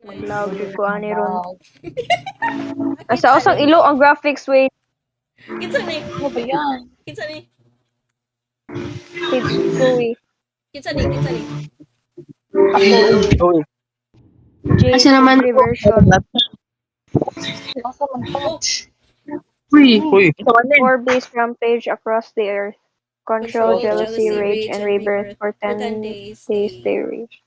Nice. Love ko ani ron. Kinsa Asa usang ni? ilo ang graphics way Kinsa ni? Ano ba yan? Kinsa ni? page Chloe. Kinsa ni? Kinsa ni? Ako Uy, J Asa naman complete po? version. Nasa man Oh, touch. Uy, uy. Four base rampage across the earth. Control, control, jealousy, jealousy, rage, rage, and and rebirth. rebirth. For For 10 10 days, days they rage.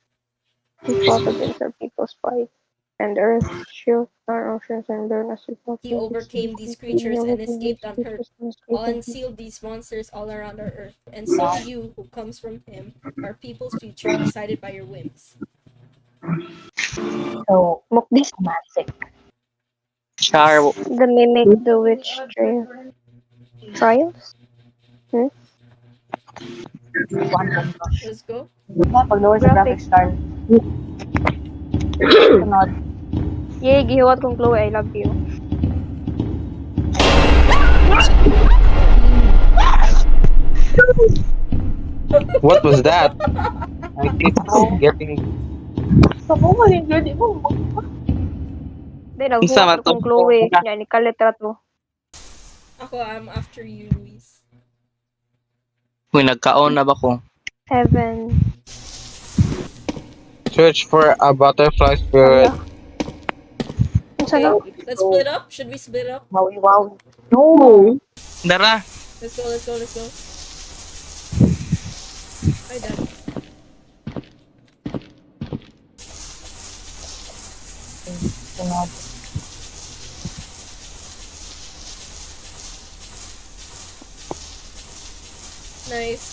He fought against our people's fight. And earth, shield, our oceans, and learn as we fought. he overcame these creatures and escaped unhurt. Unsealed these monsters all around our earth. And so you, who comes from him, our people's future, decided by your whims. So, Mukdis, magic. Char. the mimic, the witch, trials? One bomb rush. Let's go. Na, pag lower sa graphics card. Sunod. Yay, gihiwat kong Chloe, I love you. What was that? I keep getting. Sa mo man yung di mo. Hindi, Isa naghuwat man kong Chloe. Yan, ikalitra to. Ako, I'm after you, Luis. Uy, nagkaon na ba ko? Heaven. Search for a butterfly spirit. Okay, Sana? let's split up. Should we split up? Wowie, wow. No! Dara. Let's go, let's go, let's go. Hi, Dad. Sunod. Nice.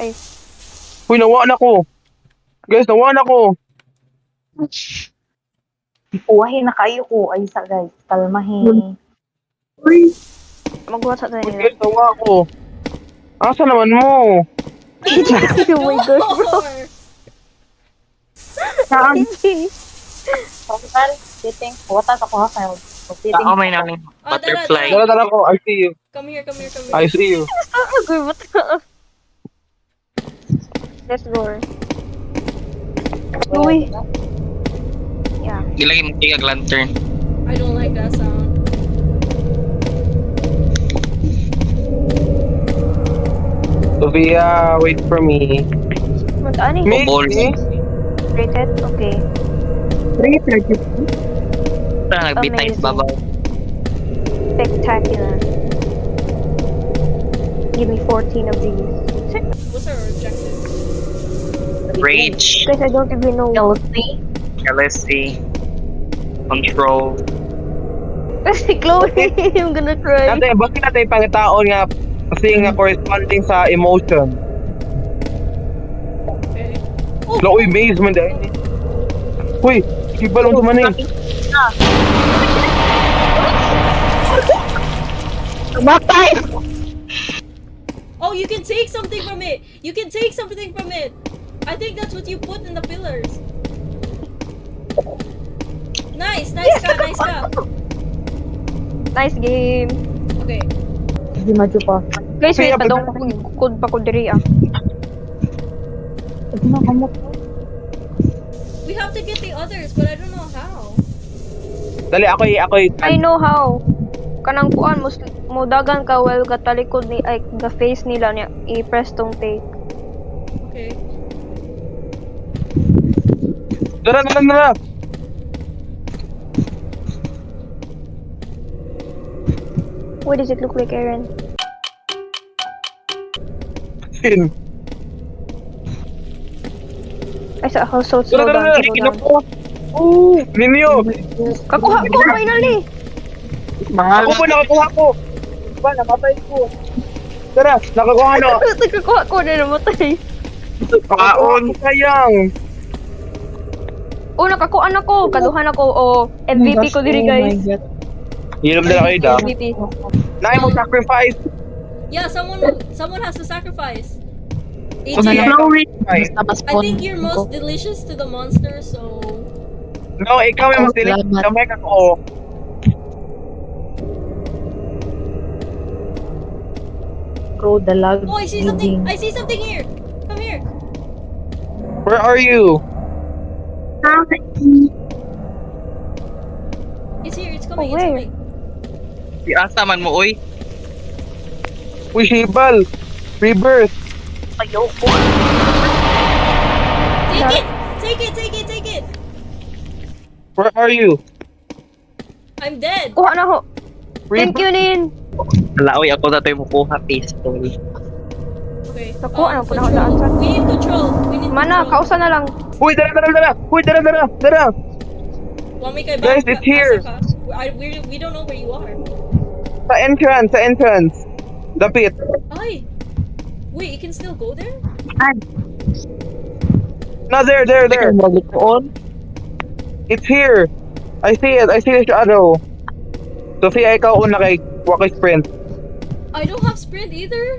Ay, Uy, nawa na ko. Guys, nawa na ko. Ipuwahin na kayo ko. Ay, sa guys. Kalmahin. maghuwat sa Uy, nila. guys, nawa ko. Asa naman mo? Oh my gosh, bro. Saan? Total, dating. Wata sa kuha kayo. Ako may namin. Ah, Dara, Butterfly. Dara. Dara ko. I see you. Come here, come here, come here. I see you. Agoy, ba't ka? Let's go. Chloe. Yeah. Gilagay mo tingag lantern. I don't like that sound. Sophia, wait for me. Magkaan eh? Me? Rated? Okay. Nagbitay Amazing. sa babaw. Spectacular. Give me 14 of these. What's our objective? Rage, Guys, I don't even know. Jealousy. jealousy, control. Kasi Chloe, I'm gonna cry. Dati, bakit natin pangitaon nga kasi nga corresponding sa emotion. Okay. Oh! Chloe Maze man dahil. Uy, iba lang naman eh. Matay! Oh, you can take something from it! You can take something from it! I think that's what you put in the pillars. Nice! Nice ka! Nice ka! Nice game. Okay. Hindi madyo pa. Guys, wait, Kaya, padong kod pa ko diri ah. Ito na kamot. We have to get the others, but I don't know how. Dali, ako'y I know how. Kanang kuan mo dagan ka well gatalikod ni ay the face nila niya i-press tong take. Okay. Dara. What does it look like, Aaron? Sin. Ay sa ako so slow Dara. down, slow down. Oh, Ninyo. Kakuha ko finally. Ako po nakakuha ko. Ba, nakapay ko. Dara, nakakuha na. Kakuha ko na namatay. Kaon. Sayang. Oh, nakakuan ako. Kaduhan ako. Oh, MVP ko diri, guys. Hinom na kayo da. MVP. Naay mo sacrifice. Yeah, someone has to sacrifice. Ano AJ, na? Ay. I think you're most delicious to the monster, so... No, ikaw yung mas dilig. Salamat. Kamay ka ko. Crow, dalag. Oh, I see something! I see something here! Come here! Where are you? It's here, it's Oh, coming, it's where? coming. Si asa man mo, oy. Uy, Shibal! Rebirth! Ayoko. Take it! Take it, take it, take it! Where are you? I'm dead! Kuha na ho. Thank you, Rebirth! Nin. Wala, oy, ako na tayo mukuha pistol. Okay. Nakuha na po na ako control. daan sa... We need control. We need Mana, control. kausa na lang. Uy, dara! Uy, dara! Want me kay Guys, it's here. We don't know where you are. Sa entrance! The pit! Ay! Wait, you can still go there? No, there! It's here! I see the shadow. Sophia, ikaw una kay Waki Sprint. I don't have sprint either.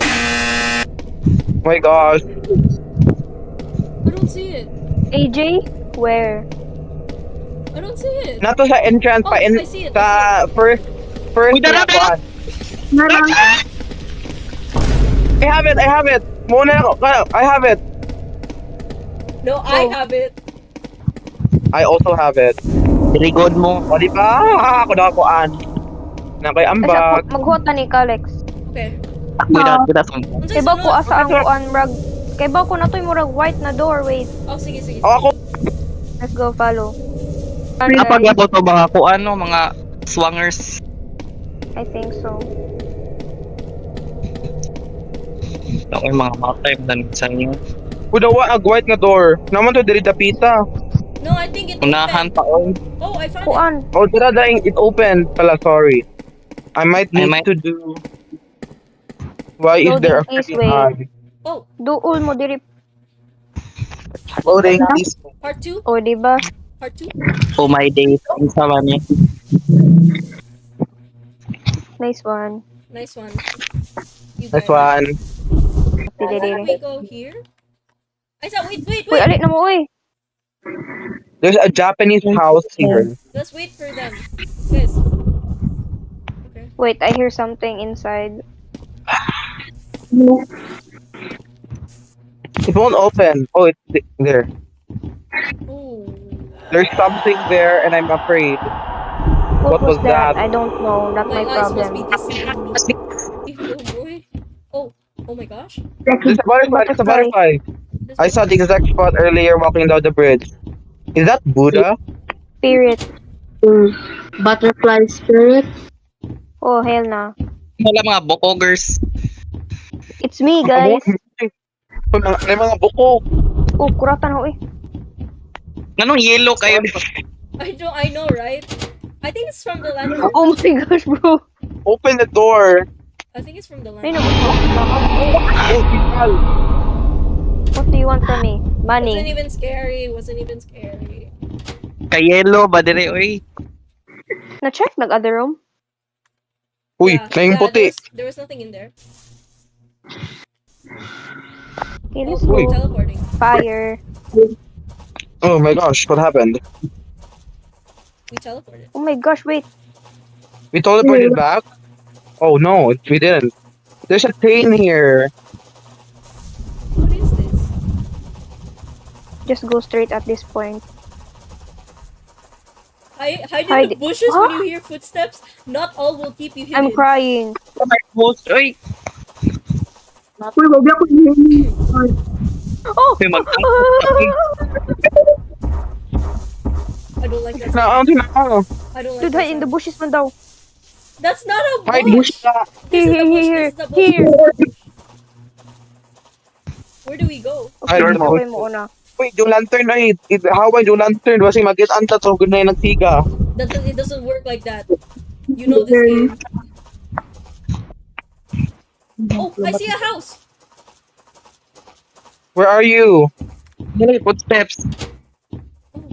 My gosh. I don't see it. AJ? Where? I don't see it. Nato sa entrance Oh, pa I see it, sa first Uy, dara! kuan. I have it. Muna ako. I have it. No, I have it. I also have it. Very good mo. O di ba? Ako na kuan. Na kay ambag. Maghuot na ni Kalex. Okay. Kuda sa Unsay Kay ba ko sunod? asa ang kuan murag... Kay ba ko natoy murag white na door, wait. Oh, sige, sige. O ako. Let's go follow. Kapag ako to mga kuano, mga swangers. I think so. Ako yung mga time na sa inyo. Kudawa ag white nga door. Naman to diri dapita. No, I think it Unahan opened. pa on. Oh, I found it. Kuan. Oh, dira daing it opened pala, sorry. I might need might- to do. Why is Loading there a this freaking way. eye? Oh, Duol mo diri. Loading this. part 2? O, di ba? Part 2? Oh my days. Ang sama niya. Nice one. Nice one. You Next got one. it. Dili, I thought dili. we go here. I said, wait. Uy, alit na mo, uy. There's a Japanese house here. Let's wait for them. Guys. Okay. Wait, I hear something inside. It won't open. Oh, it's there. Ooh. There's something there, and I'm afraid. What was that? that? I don't know. Not My my eyes must be problem. deceiving me. Oh boy. Oh my gosh. There's a butterfly. There's a butterfly. This I saw the exact spot earlier walking down the bridge. Is that Buddha? Spirit. Butterfly spirit. Oh, hell na. Wala mga bokogers. It's me, guys. May mga buko. Oh, kuratan ho, eh. Anong yellow kayo? I know, right? I think it's from the lantern. Oh my gosh, bro. Open the door. I think it's from the Ay, lantern. no. Oh, people. What do you want from me? Wasn't Money. even scary. Wasn't even scary. Ka-yellow ba dire, oy? Na-check nag-other room? Uy, naging puti. There was nothing in there. Okay, Oh, let's we're go. teleporting. Fire. Oh my gosh, what happened? We teleported. Oh my gosh, wait. We teleported back? Oh no, we didn't. There's a train here. What is this? Just go straight at this point. Hide in Hide- the bushes Huh? when you hear footsteps. Not all will keep you hidden. I'm crying. Oh my gosh, oy! Oh! May mag- I don't like that. Na, I don't like Dude, that hide in the sound. bushes man daw. That's not a Hide bush. bush ka. This is the bush. Here, This is the bush. here. Where do we go? I don't know. Okay mo una. Wait, yung lantern ay, how ba yung lantern? Kasi mag-get anta to, good na yung nagsiga. It doesn't work like that. You know this game. Oh, I see a house. Where are you? Hey, footsteps.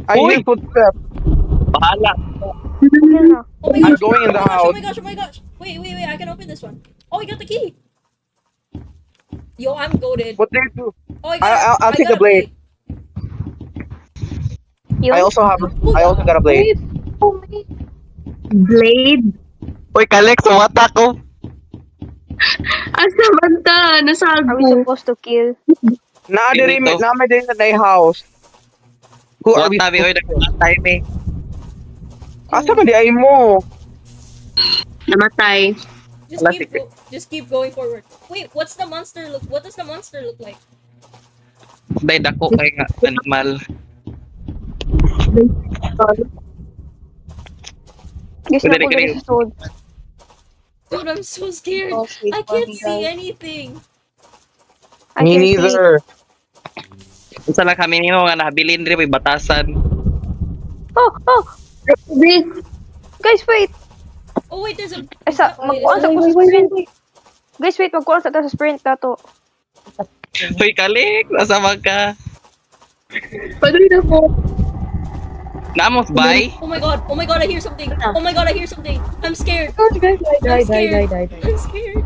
I Uy! hear footsteps. Bahala. Hell na. Oh my I'm gosh. going in the oh my gosh, house. Oh my gosh, oh my gosh. Wait, I can open this one. Oh, I got the key. Yo, I'm goaded. What do you do? Oh, I got I'll take got the blade. Yun. I also got a blade. Blade. Uy, Kalex, umata ko. Asa banta? Nasa Are we supposed to kill? Naadiri, Dito. naamay din sa day house. Who are What we? tabi oy nagmatay me. Asa ba di ay mo? Namatay. Wala si Just keep going forward. Wait, what's the monster look? What does the monster look like? Day dako kay nga animal. Gis na Dali, ko diri dali. sa sword. Dude, I'm so scared. Oh, sweet I can't mommy, see guys. anything. I Me can see. neither. Unsa lang kami nimo nga nabilin diri may batasan. Oh! Guys, wait! Oh wait, there's a. Asa, wait, magkuhan is sa that- ko sa sprint. Guys, wait, magkuhan sa ta sa sprint dato. Hoy kalik, nasa ka. Padoy na po. Naamos bay? Oh my god! Oh my god! I hear something! Oh my god! I hear something! I'm scared! Die. I'm scared! I'm scared!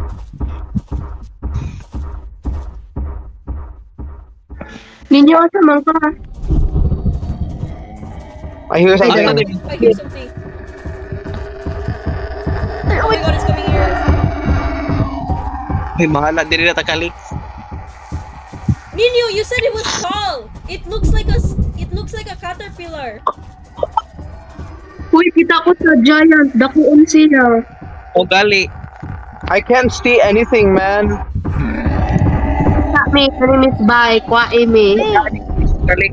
Ninyo asa man ka. I hear Asa something. din? I hear something! Oh my god! It's coming here! Hoy bahala diri na ta kalik. Ninyo, you said it was tall. It looks like a caterpillar. Uy, kita ko sa giant. Dakuon sila. O gali. I can't see anything, man. Sa me, kanimis bay. Kwae me. Kalik.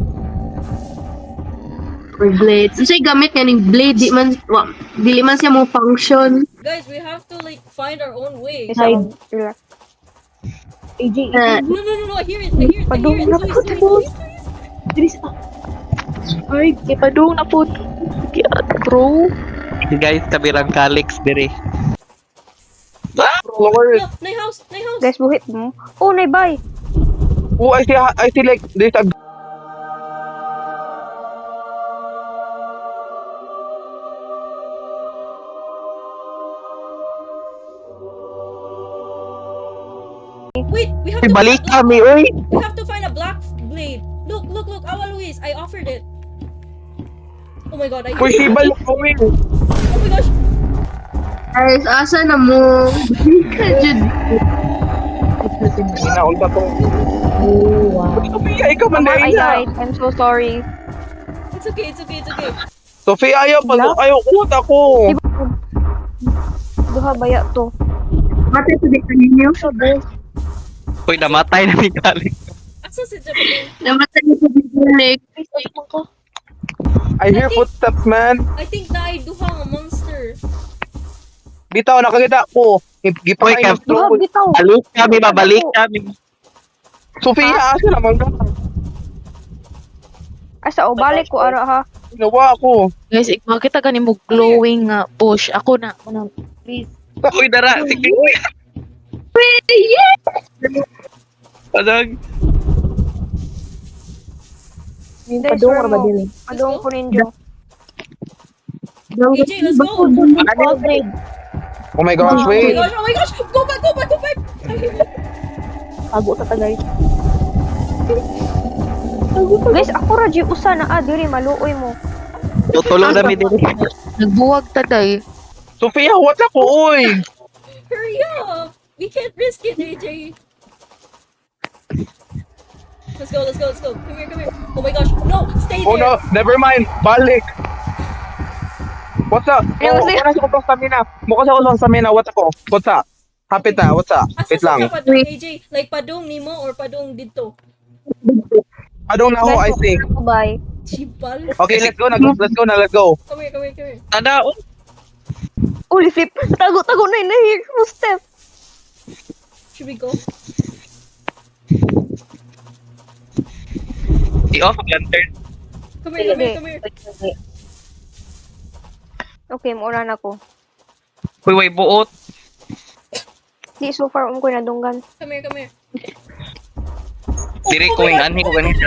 Or blade. Unsay gamit nga ning blade. Dili man siya mo function. Guys, we have to like find our own way. Isa mag relax. AJ, No! I hear it! I hear it! Padung na Luis, Luis! Dris. Ay, kay padung na po. Kiat, bro. Guys, kabirang kalix diri. Lord. No, my house! Guys, buhit mo. Oh, naibay. Oh, I see like there's a Wait, we have Hoy to balik kami oy. We have to find a black blade. Look! Awa Luis, I offered it. Oh my god! I Uy, hear sibal going. Oh my gosh! Guys, asa na mo? Ka jud. Inaon ba to? Oh, wow. Sophia, ikaw man I dahil na. died. I'm so sorry. It's okay. Sophia, ayaw kuot ako. Duha baya to. Matay sa di ninyo. Hoy namatay na mi kalik. Asa si Jabal? Namatay sa di balik. I hear footsteps, man. I think na ay duha nga monster. Bitaw, nakakita ko. Uy, Gipakain Kev. ng Duha troll. bitaw. Balik kami, babalik kami. Sophia, asa naman ka? Asa o balik ko ara ha. Ginawa ako. Guys, makita ka ni mo glowing nga push. Ako na. Please. Uy dara, sige. Padang. Yung Guys, padung where ba mo? din? Padung ko ninyo. AJ, let's go! Oh my gosh, Oh my wait. gosh! Go back! Tago ta tagay. Guys, ako ra di usa na diri maluoy mo. Tutulong kami diri. Nagbuwag ta day. Sophia, what ako, oy? Hurry up! We can't risk it, AJ. Let's go. Come here. Oh my gosh! No, stay Oh there. no, never mind. Balik. What's up? Ayaw, Oh, sige. wala sa kong stamina. Mukha sa kong stamina. What's ako? What's up? Hapit na. What's up? Asa Wait sa lang. ka padung, AJ? Like padung nimo or padung dito? Adong na ako, I think. Bye. Chibal. Okay, let's go na. Let's go. Come here. Ada, Holy flip. Tago na inahir mo step. Should we go? i-off ang lantern. Come here. Okay, mo na ko. Uy, way buot. Di so far ko nadunggan. Come here. Diri Oh ko my yung God. anhi ko ganito.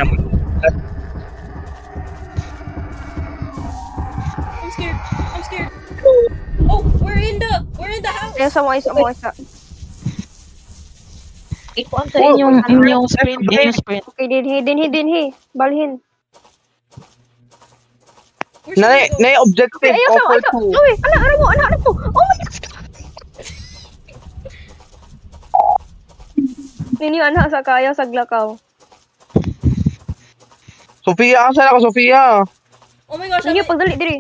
I'm scared. Oh, we're in the house. Ayaw sa mo isa. Ikuan sa inyong sprint. Okay, dinhi. Balhin. Where should we go? Na objective Ayaw sa offer mo. to. Uy, anak mo. Oh my God. Ninyo anak sa kaya sa glakaw. Sofia, asa ako, Sofia? Oh my gosh, Sige, pagdali diri.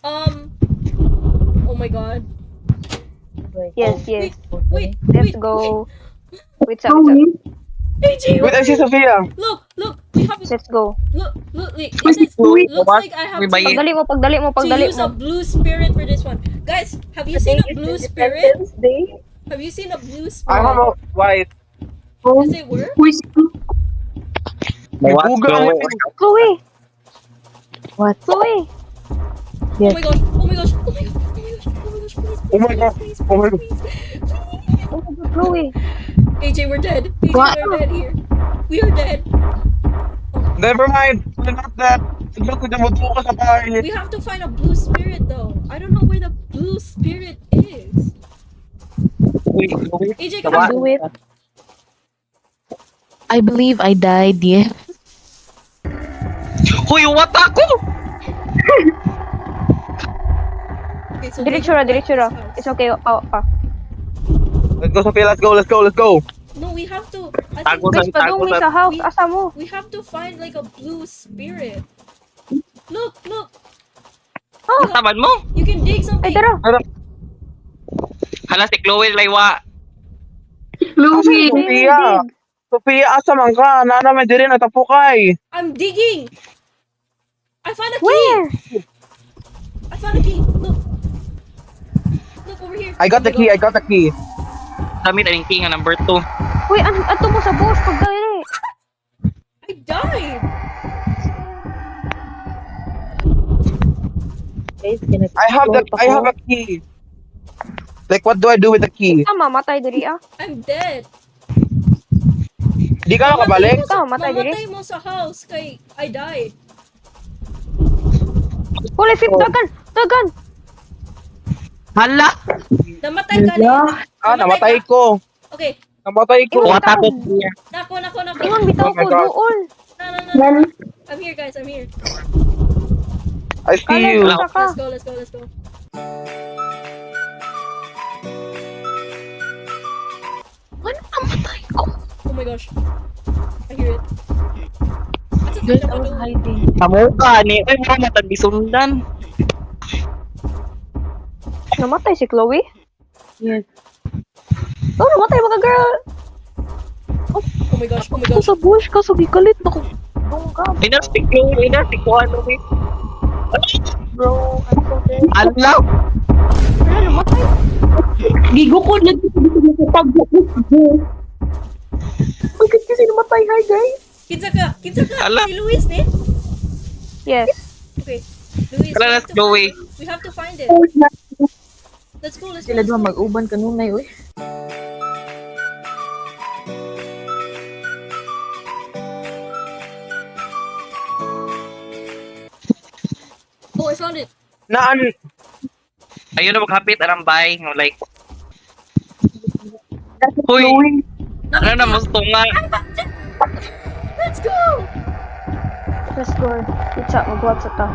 oh my god. Yes, Oh, yes. Wait, Let's wait. go. Wait, sa, wait, AJ, Wait, I see Sofia. look, we have, Let's go. look, wait, it says, Wait, looks what? like I have May bayi- Pagdali mo, pagdali mo, to pagdali use a mo. blue spirit for this one. Guys, have you seen a blue spirit? Have you seen a blue I have spirit? a white. Does it work? Who is What? Buga Chloe? ang Chloe! What? Chloe! Oh my gosh, oh my gosh, oh my gosh, oh my gosh, oh my gosh, please, Oh my God, please, oh my God. please, please. Oh my God, Chloe! AJ, we're dead. AJ, What? we're dead here. We are dead. Never mind. We're not that. Look, kita mo ka sa bahay. We have to find a blue spirit though. I don't know where the blue spirit is. Wait, Chloe? AJ, Sa come what? on. Do it. I believe I died, yeah. Hoy, what ako? Okay, so Diretso ra, diretso ra. It's okay. Let's go, Sofia. Let's go, let's go, let's go. No, we have to. I Tago think Guys, padung mi sa house. Asa mo? we have to find like a blue spirit. Look, look. Taman mo? You can dig Ay, something. tara. Hala si Chloe laywa. Chloe? Sofia. Sofia, asa man ka? Nana, may diri na tapukay. I'm digging. I found a key. Where? I found a key. Look. Look over here. I got the key, I got the key. Damit ang king number 2. Uy, ato mo sa boss. Pagdali. I died. I have a key. Like, what do I do with the key? Tama, matay diri ah. I'm dead. Di ka nakabalik? Matay diri. Mamatay mo sa house kay I died. Holy shit, dagan. Dagan. Hala! Namatay ka na. Namatay ko. Okay. Namatay ko. What ako? Nako. Ingon bitaw Oh my ko God. doon. No. I'm here, guys. I'm here. I see Kala you. sa ka. Let's go. Ano namatay ko? Oh my gosh. I hear it. Guys, I was hiding. Amo ka ni. Ay, mo matag bisundan. Namatay si Chloe? Yes. Oh, namatay mga girl. Oh my gosh. Ako sa bush ka, so gikalit na ko. Dungkap, Ay, na si Chloe. Ay, na si Kuano eh. bro. I'm so dead. Ala! Wala, namatay. Gigo ko na dito sa Bakit kasi namatay? Hi, guys. Kinsa ka. Ala. Si Luis ni? Yes. Okay. Luis, Ala, let's go, we have to find it. Let's go. Sila doon mag-uban kanunay, uy. Oh, I found it. Naan? Ayun na maghapit. Arang bay. Like, Hoy! Ano na mo nga? Let's go. Let's go. Itsa, mag-watch ta.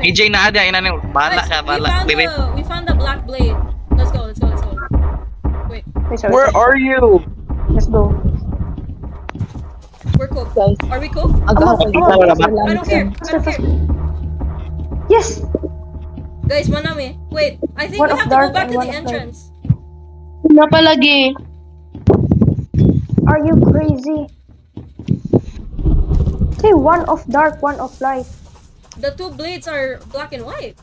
AJ na ada. Ina na. Bala Guys, ka. Bala. Baby. we found the black blade. Let's go. Wait, Wait, sorry. Where are you? Let's go. we're cooked. Guys, Are we cooked? agapag I don't care. Yes! Guys, manami. Wait, I think One we of have to go dark back and to one the of light. entrance. na palagi. Are you crazy? Say one of dark, one of light. The two blades are black and white.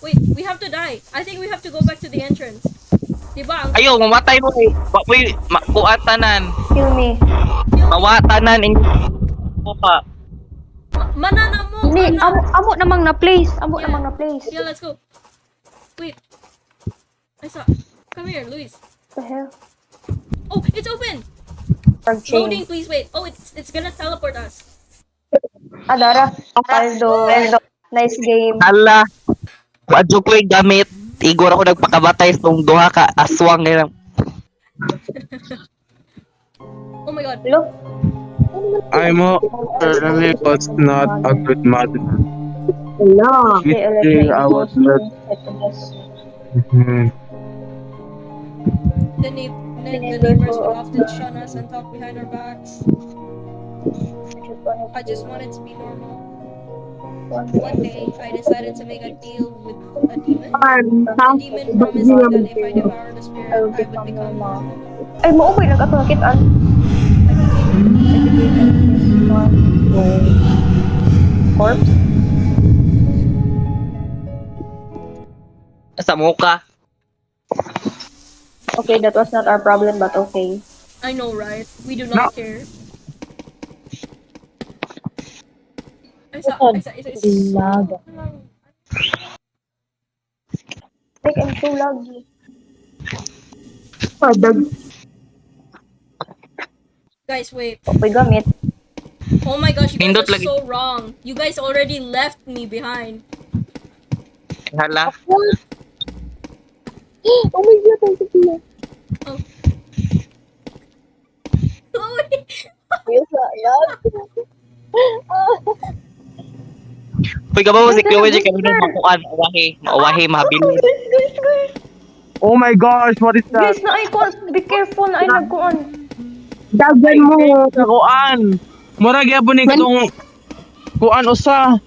Wait, we have to die. I think we have to go back to the entrance. Diba? Ang Ayo, mamatay mo eh. Wapoy, makuatanan. Kill me. Mawatanan. Pa. Manana mo. Hindi, mana. amo namang na place. Amo Yeah. namang na place. Yeah, let's go. Wait. I saw. Come here, Luis. The hell? Oh, it's open. Frog chain. Loading, please wait. Oh, it's gonna teleport us. Adara. Paldo. Nice game. Hala. Wadyo ko yung gamit. Igor ako nagpakabatay sa duha ka aswang ngayon. Oh my god. Look. I'm a early but not a good mother. Wala. Okay, I was not. The neighbors would often shun us and talk behind our backs. I just wanted to be normal. One day, I decided to make a deal with a demon. The demon promised me that if I devour the spirit, I would become normal. Ay, maumay nagkatakitaan. I became Corpse? Sa muka. Okay, that was not our problem, but okay. I know, right? We do not care. Isa. Laga. Like, I'm so laggy. Guys, wait. Okay, gamit. Oh my gosh, you guys Pindot are lagi. so wrong. You guys already left me behind. Hala. Oh my God, ang Sophia. Oh. Chloe! Yes, yan. Uy, kabaw si Chloe, di kami nung makuan. Mauwahi, mabilis. Guys. Oh my gosh, what is that? Guys, na ay kuan. Be careful na ay nagkuan. Dagan mo. Sa kuan. Murag yapon ni katong kuan usa.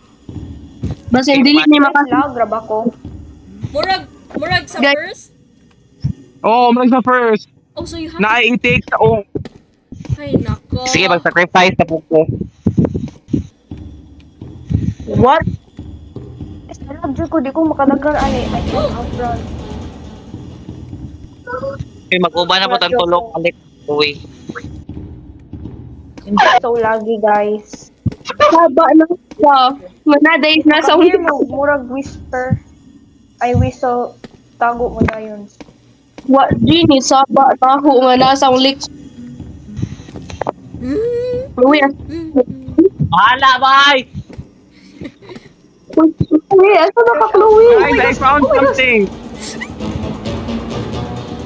Basta dili ni Guys, makas. lag, grab ako. Murag sa Guys. first? Oh, murag sa first. Oh, so you have Na to... i-take sa oh. Ay, nako. Sige, mag-sacrifice sa buko. What? Guys, lag dyan ko. Di ko makadagan ani. I can't outrun. Okay, mag-uba na po tayong tulog. Alik. Uy. So laggy, guys. Haba na siya. Manaday na sa Here mo, murag whisper. Ay, whistle. Tago mo na yun. What genie saba taho nga nasa ulik. Uy, Bahala, bye! uy, asa na ka Chloe? Guys, I found something.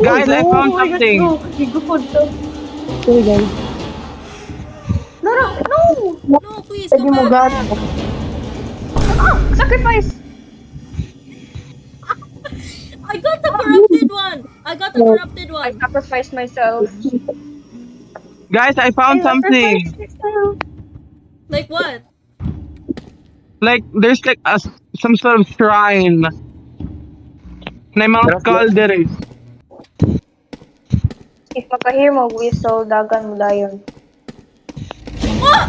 Guys, I found something. Good to. Sorry, guys. Lara, no! No, please, Pwede come mo back. gano'n. Ah! Sacrifice! I got the corrupted one. I got the corrupted I one. sacrificed myself. Guys, I found something. Like what? Like, there's like some sort of shrine. Na mga skull there is. If makahear mo whistle, dagan mo dayon. Ah!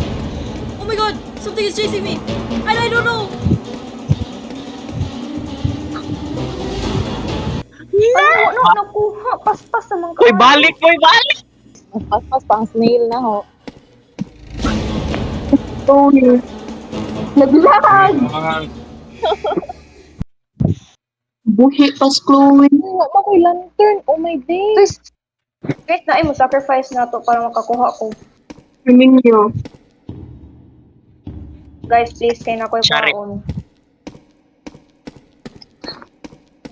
Oh my god, something is chasing me. And I don't know. Ano, nakuha. Paspas naman ka. Uy, balik! Uy, balik! Pas, pang snail na ho. Chloe. Naglag! Buhi pas Chloe. Wala pa ko'y lantern. Oh my days. Guys, na ay mo sacrifice na to para makakuha ko. Kamin niyo. Guys, please, kay na ko yung Sorry. paon.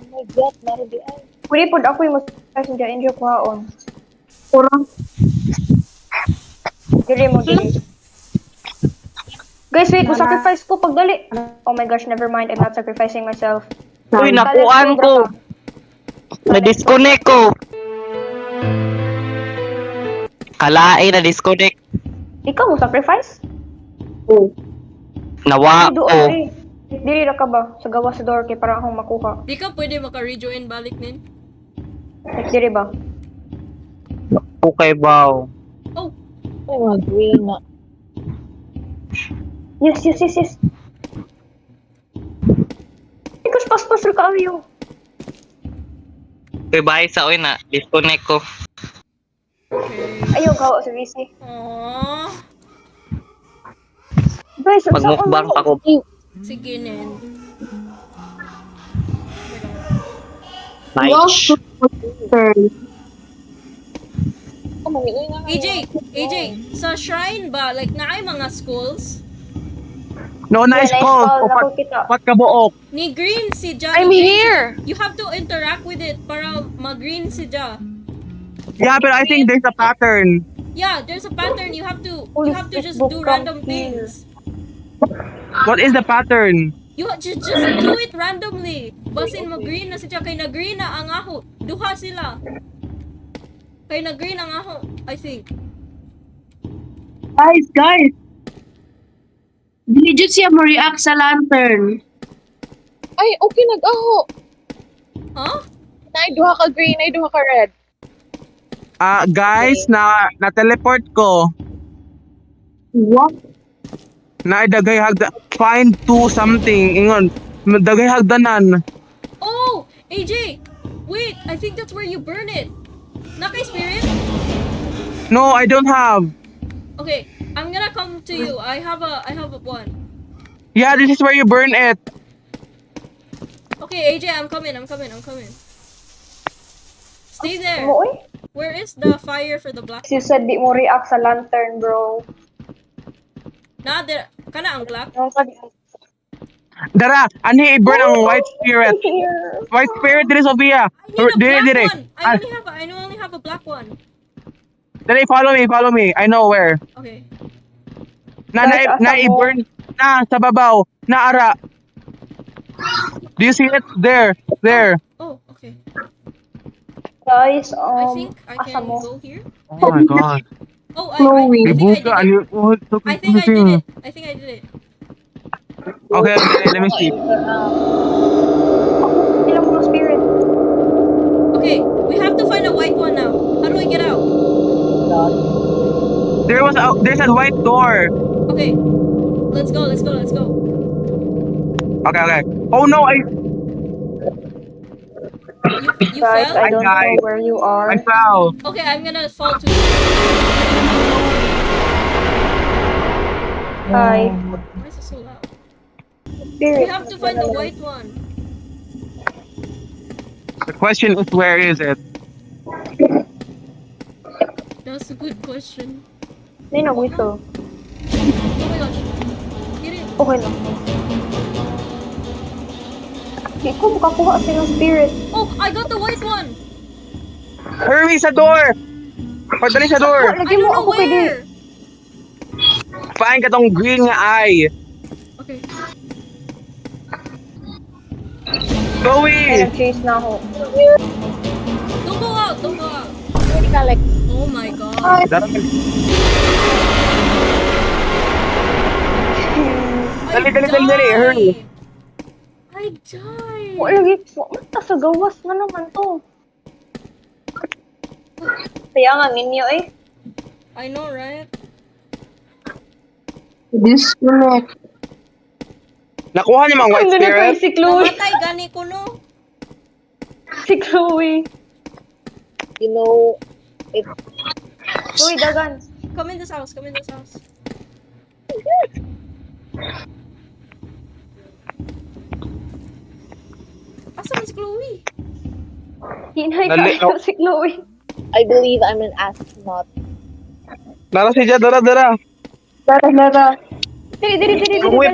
Oh my God, naro di ay. Pwede po ako yung sacrifice hindi enjoy kuhaon. Kurang. Dili mo, dili. Guys, wait, mo sacrifice ko pagdali. Oh my gosh, never mind. I'm not sacrificing myself. Uy, nakuan ko! Na-disconnect ko! Kalain, na-disconnect. Ikaw mo sacrifice? Nawa Ay, doon ko. eh. Dili na ka ba? Sa gawa sa door kay para akong makuha. Di ka pwede maka-rejoin balik nin? Like, dili ba? Okay, wow. Oh, Ay, mga green na. Yes. Ikas paspas rin kaayo. Uy, bye sa uy na. Disconnect ko. Ayaw gawa sa VC. aww. Guys, ang Magmukbang saan ako. Sige, nin. Nice. Oh, mamili nga. AJ, sa shrine ba, like, naay mga skulls? No, nice call. Ako kita. Pat kabuok. Ni green si Ja. I'm ni green here. Si, you have to interact with it para mag-green si Ja. Yeah, but I think there's a pattern. Yeah, there's a pattern. You have to just Facebook do come random here. things. What is the pattern? You just do it randomly. Basin mag-green na siya. Kay na-green na ang aho. Duha sila. Kay na-green ang aho, I think. Guys. Dili jud siya mo react sa lantern. Ay, okay, nag-aho. Huh? Nay, duha ka green, nay, duha ka red. Guys, na-teleport ko. What? Na dagay hagda find two something ingon dagay hagdanan. Oh, AJ! Wait, I think that's where you burn it. Nakay spirit? No, I don't have. Okay, I'm gonna come to you. I have a one. Yeah, this is where you burn it. Okay, AJ, I'm coming. Stay there. Mo oy. Where is the fire for the black? You said di mo react sa lantern, bro. Nah, there. Kana ang black? Ano sabi? Dara, ani i-burn ang white spirit. White spirit diri Sophia. I need a Dire black dire. one. I only have a black one. Dali, follow me. I know where. Okay. Na i-burn na sa babaw. Na ara. Do you see it? There. Oh, okay. Guys, I think I asa can mo? go here. Oh my god. Oh, Chloe. I think I did it. I think I did it. Okay, let me see. Ilang mo spirit? Okay, we have to find a white one now. How do I get out? There's a white door. Okay. Let's go. Okay. Oh no, You Guys, fell? I don't died. know where you are. I fell. Okay, I'm gonna fall to Hi. Why is it so loud? Spirit. We have to find the white one. The question is, where is it? That's a good question. Hindi na ito. Oh my gosh. Get it. Okay lang. Hindi ko makakuha silang spirit. Oh, I got the white one. Hurry sa door! Padali sa door! I don't know where. Find ka tong green nga eye. Okay. Kaya Chloe! nag-chase na ako. Don't go out. Hindi ka like, Oh my god. Dali, hurry. I died. O, lagi. Mata sa gawas na naman to. Kaya nga, minyo eh. I know, right? Disconnect. Nakuha niyo mga white Ang ganun spirit? si Chloe. Namatay gani ko no. Si Chloe. you know, it, Chloe, dagan. Come in this house. Asan si Chloe? Hinay Dali, ka si Chloe. I believe I'm an astronaut. Dara siya, dara. Dara. Dili. Uy,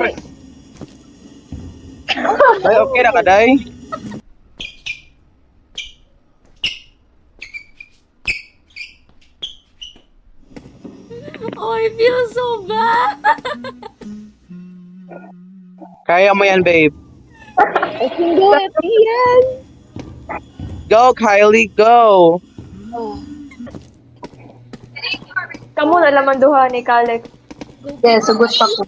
ay, okay na ka, day. Oh, I feel so bad. Kaya mo yan, babe. I can do it, yes! Go, Kylie, go! Kamu na laman duha ni Kalex. Yes, sugot pa ko.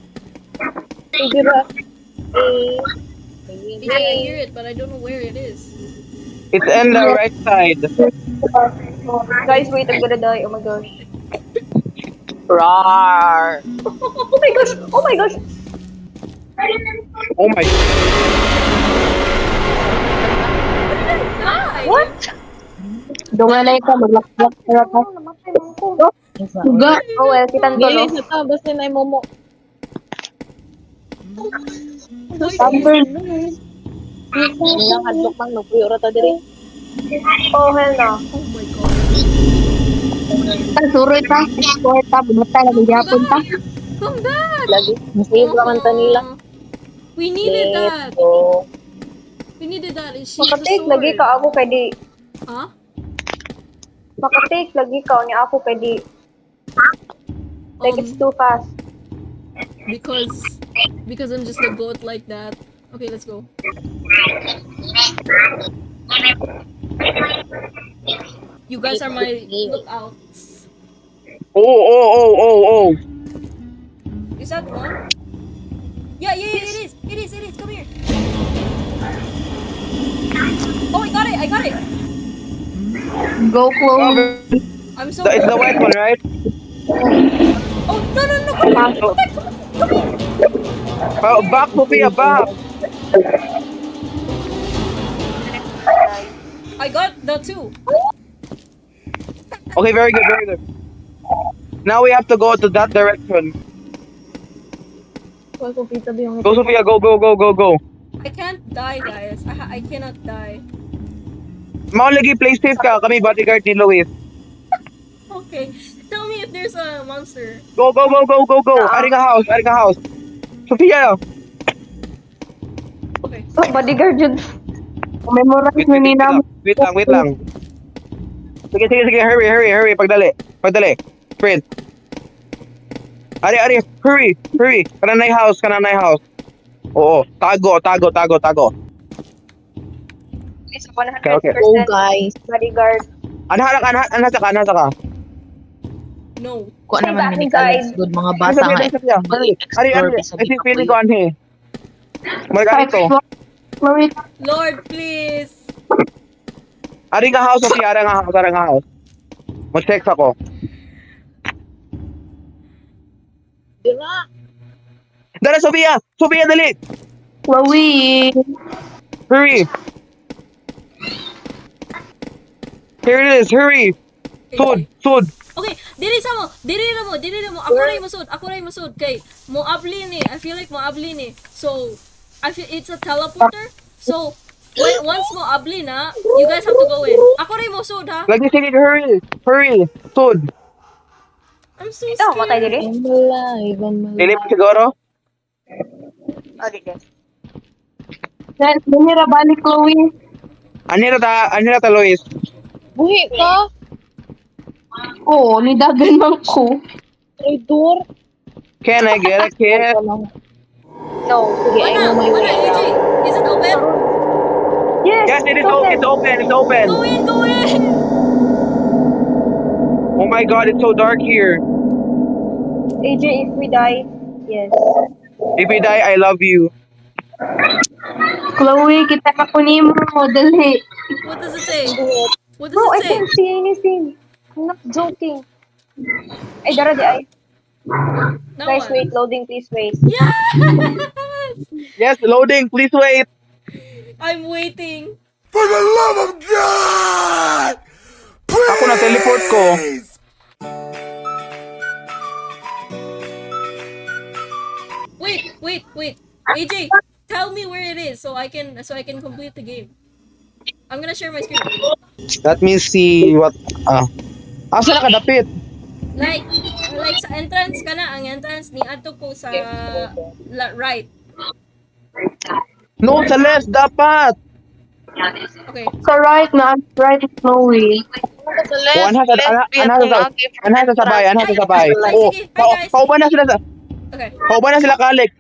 Sige ba? Yeah, I hear it, but I don't know where it is. It's in the right side. Guys, wait, I'm gonna die. Oh my gosh. Rawr! Oh my gosh! Oh my... What? Dunganay ka, maglak-lak ka pa. Namatay mo ko. Suga. Oh well, kitang Dili tulo. sa ta, basta na momo. Number Nilang hadlok mang nukuyo rata diri. Oh hell no. Oh my god. suroy ta. Score ta. Bumata na magyapon ta. Come back. Lagi, masave lang ang tanila. We needed that. So, We needed that. Is she the Makatik sword? lagi ka ako kay di. Huh? Makatik lagi ka ni ako kay di. Like it's too fast. Because I'm just a goat like that. Okay, let's go. You guys are my lookouts. Oh. Is that one? Yeah, it is. Come here. Oh, I got it. Go, Chloe. I'm so. It's the white one, right? Oh, no, come back. Oh, back, Sophia, back. I got the 2. Okay, very good. Now we have to go to that direction. Wala ko kita ba yung Go, Sophia, go. I can't die, guys. I cannot die. Mao lagi play safe ka, kami bodyguard ni Luis. Okay. Tell me if there's a monster. Go. Ari nga house. Sophia, Okay. Oh, bodyguard yun. Memorize mo ni namin. wait lang. Sige, hurry, pagdali. Sprint. Ari, hurry. Kananay house. Oo, tago. It's 100% Okay. Go, guys. bodyguard. Anha ka. No. Kuha Stay naman back medical inside. is good. Mga bata nga. Ari, I think feeling ko anhe. Margarito. Chloe, Lord, please. Ari nga house, Sophia, ari nga house. Mag-text ako. Dala, Sophia, dali. Chloe. Hurry. Here it is, hurry. Sud. Okay, diri mo. Ako ray masud kay mo abli ni. I feel like mo abli ni. So, I feel it's a teleporter. So, once mo abli na, you guys have to go in. Ako ray mo sud ha. Lagi sige, hurry. Sud. I'm so Ito, matay scared. diri. I'm alive. Dilip siguro. Oh, dito. Lumira balik, Chloe. Anira ta, Luis. Buhi ka. Oo, nidagan man ko. Traitor. Can I get a kiss? No. Sige, I know my way AJ, around. is it open? Yes, Yes, it is open. It's open. Go in. Oh my god, it's so dark here. AJ, if we die, yes. If we die, I love you. Chloe, kita ka kunin mo. Dali. What does it say? What does Bro, I it say? can't see anything. I'm not joking. Ay, dara di ay. Now Guys, what? wait. Loading, please wait. Yes! Yes, loading. Please wait. I'm waiting. Ako na teleport ko. Wait. AJ, tell me where it is so I can complete the game. I'm gonna share my screen. Let me see what... Asa na kadapit? Like sa entrance ka na, ang entrance ni adto ko sa right. No, sa left dapat. Okay. Sa right na, right, Chloe. Oh, anha sa sabay. Ay, Oh, sige. Hi, guys. pauban na sila sa... Okay. Pauban na sila kalik.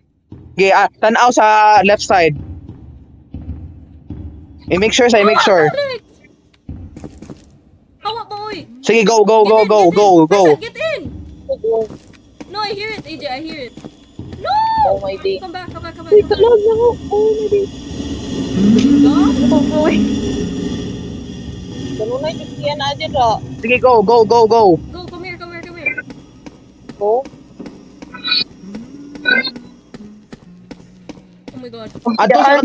Okay, tanaw sa left side. Make sure. Alex! Hawa ba, oy? Sige, go. Get in! No, I hear it, AJ. I hear it. No! Oh my day. Come back. Wait, tulog na ako. Oh my day. Ganun na yung yan na dyan ra. Sige, go. Go, come here. Oh. Oh my god. Ato sa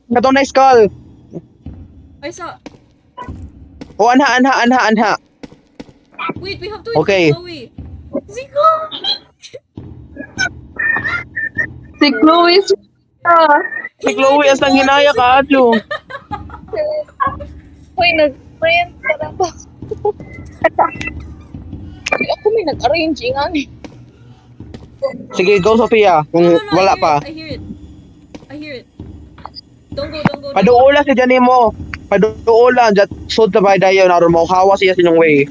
katong na skull. I saw. Oh, anha. Wait, we have to Okay. wait for Chloe. Ziko! Si Chloe. Si Chloe, as ang hinaya ka, Adlo. Uy, nag-friend ka na ba? Ako may nag-arrange nga ni. Sige, go, Sophia. Kung No, wala pa. I hear it. Don't go. Paduula si Jani mo. Paduula. Sud sa bay dayo. Naroon mo. Hawa siya sinyong way.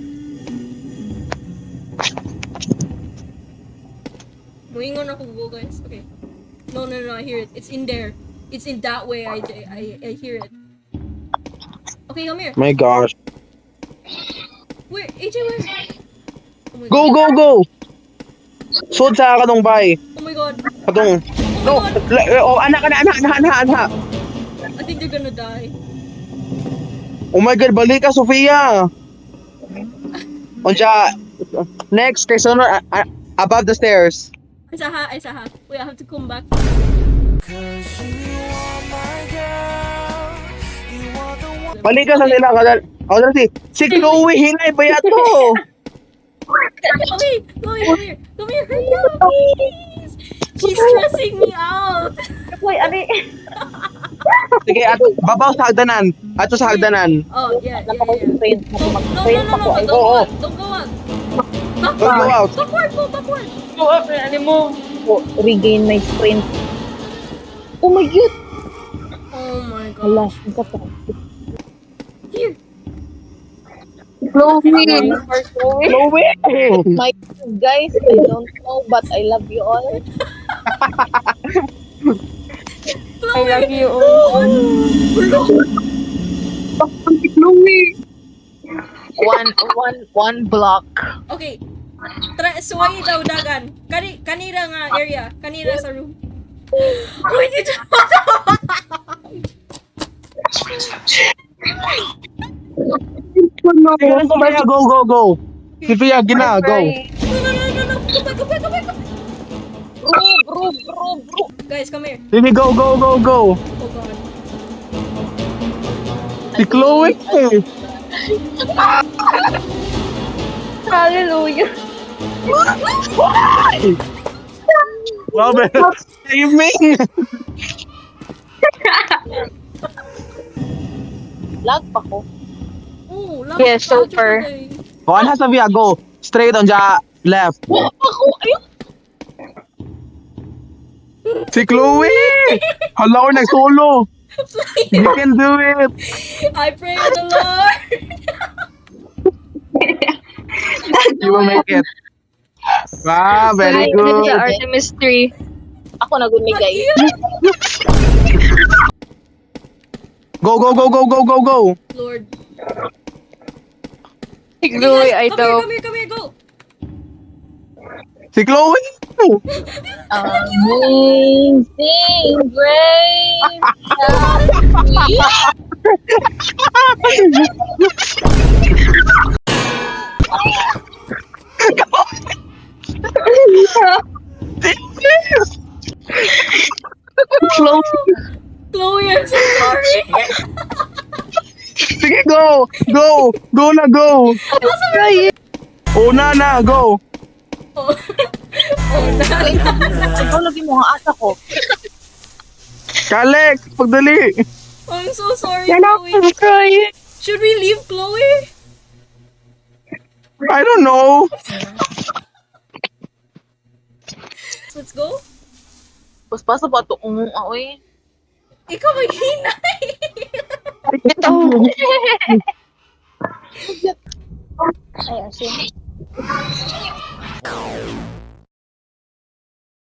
Muingon ako go, guys. Okay. No, I hear it. It's in there. It's in that way, I hear it. Okay, come here. My gosh. Where? AJ, where? Oh my God. Go! Sud sa katong bay. Oh my god. Katong No, oh, anak. I think they're gonna die. Oh my God, balik ka, Sofia. Unsa, next, kay Sonor, above the stairs. Isa ha. Wait, I have to come back. Balik ka sa sila, kadal. Oh, si Chloe, hinay ba yato? Chloe, come here, hurry up, please. She's stressing me out. Uy, ani. Sige, babaw sa hagdanan. Ato sa hagdanan. Oh, yeah. No, Mag-train don't go Oo. on. Don't go on. Don't go out. Backward. Go up, ano mo? Regain my strength. Oh my God! Oh my Hala, gosh. ang kata. Here. Chloe! Chloe! My guys, I don't know, but I love you all. Chloe. I love you Chloe! One block. Okay. Suwayi daw dagan. Kanira nga area. Kanira sa room. Wait, dito. Sige, Sofia, go. Sofia, gina, go. No. Come back. Bro. Guys, come here. Sige, go. Oh god. Si Chloe. Hallelujah. Grabe. Saving. Lag pa ko. Oh, Yes, super. O, ano Sofia, go. Straight on ja left. Ako, ayun. Si Chloe. Hala ko nag-solo. You can do it. I pray to the Lord. You will make it. Wow, very good. Artemis 3. Ako nagumigay. Go. Lord. Chloe, I Come here, go. Si Chloe. Amazing grace. Chloe, I'm so sorry. Sige, go. Go na, go. Oh, na, go. Oh. Na. Ikaw lagi mo ang asa ko. Kalex, pagdali. I'm so sorry, Chloe. crying. Should we leave Chloe? I don't know. Let's go. Paspas pa to oy. Ikaw may hinay. Ito. Ay, asin.